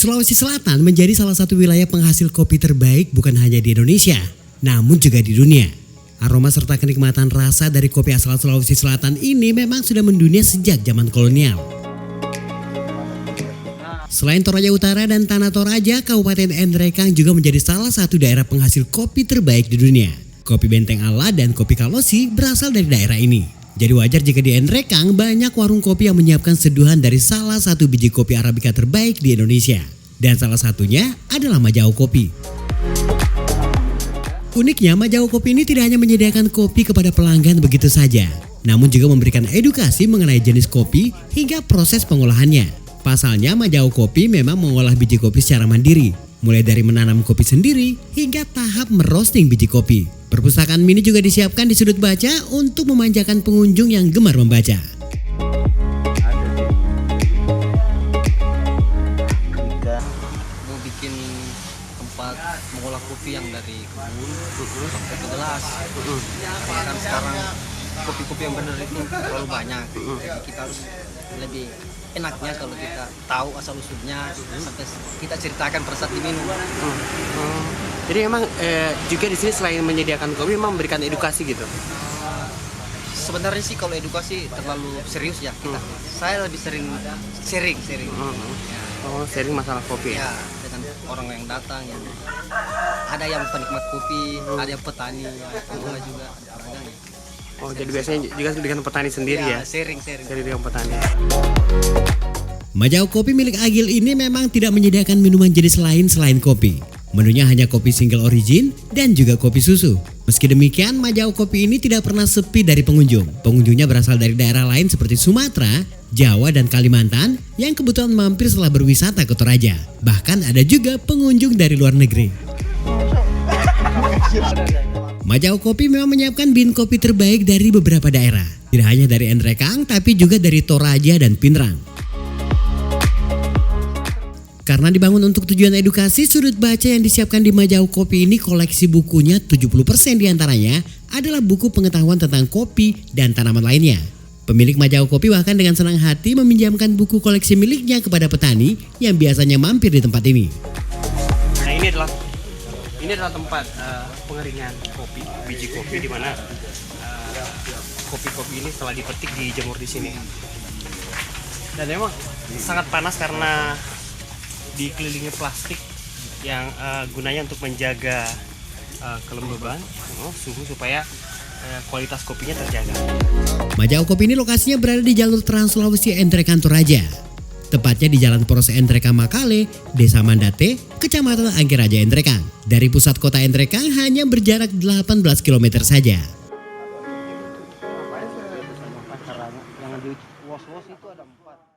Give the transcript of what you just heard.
Sulawesi Selatan menjadi salah satu wilayah penghasil kopi terbaik bukan hanya di Indonesia, namun juga di dunia. Aroma serta kenikmatan rasa dari kopi asal Sulawesi Selatan ini memang sudah mendunia sejak zaman kolonial. Selain Toraja Utara dan Tanah Toraja, Kabupaten Endrekang juga menjadi salah satu daerah penghasil kopi terbaik di dunia. Kopi Benteng Ala dan kopi Kalosi berasal dari daerah ini. Jadi wajar jika di Endrekang banyak warung kopi yang menyiapkan seduhan dari salah satu biji kopi Arabica terbaik di Indonesia. Dan salah satunya adalah Majau Kopi. Uniknya, Majau Kopi ini tidak hanya menyediakan kopi kepada pelanggan begitu saja, namun juga memberikan edukasi mengenai jenis kopi hingga proses pengolahannya. Pasalnya, Majau Kopi memang mengolah biji kopi secara mandiri, mulai dari menanam kopi sendiri hingga tahap merosting biji kopi. Perpustakaan mini juga disiapkan di sudut baca untuk memanjakan pengunjung yang gemar membaca. Mau bikin tempat mengolah kopi yang dari kebun sampai ke gelas. Karena kan sekarang kopi-kopi yang benar itu terlalu banyak. Jadi kita harus lebih enaknya kalau kita tahu asal usulnya sampai kita ceritakan pada saat diminum. Jadi memang juga di sini selain menyediakan kopi memang memberikan edukasi gitu. Sebenarnya sih kalau edukasi terlalu serius ya kita. Saya lebih sering sharing. Oh, sharing masalah kopi. Ya, dengan orang yang datang yang ada yang penikmat kopi, ada yang petani, ada juga ada orangnya. Oh, jadi biasanya juga dengan petani sendiri ya? Sharing. Sharing dengan petani. Majau Kopi milik Agil ini memang tidak menyediakan minuman jenis lain selain kopi. Menunya hanya kopi single origin dan juga kopi susu. Meski demikian, Majau Kopi ini tidak pernah sepi dari pengunjung. Pengunjungnya berasal dari daerah lain seperti Sumatera, Jawa, dan Kalimantan yang kebetulan mampir setelah berwisata ke Toraja. Bahkan ada juga pengunjung dari luar negeri. Majau Kopi memang menyiapkan bin kopi terbaik dari beberapa daerah. Tidak hanya dari Endrekang, tapi juga dari Toraja dan Pinrang. Karena dibangun untuk tujuan edukasi, sudut baca yang disiapkan di Majau Kopi ini koleksi bukunya 70% diantaranya adalah buku pengetahuan tentang kopi dan tanaman lainnya. Pemilik Majau Kopi bahkan dengan senang hati meminjamkan buku koleksi miliknya kepada petani yang biasanya mampir di tempat ini. Nah, ini adalah tempat pengeringan kopi, biji kopi di mana kopi-kopi ini setelah dipetik dijemur di sini. Dan memang sangat panas karena dikelilingi plastik yang gunanya untuk menjaga kelembaban suhu supaya kualitas kopinya terjaga. Majau Kopi ini lokasinya berada di jalur Trans Sulawesi Endrekang Toraja. Tepatnya di Jalan Proses Endrekang Makale, Desa Mandate, Kecamatan Angkeraja Endrekang. Dari pusat kota Endrekang hanya berjarak 18 km saja. Yang di was-was itu ada 4.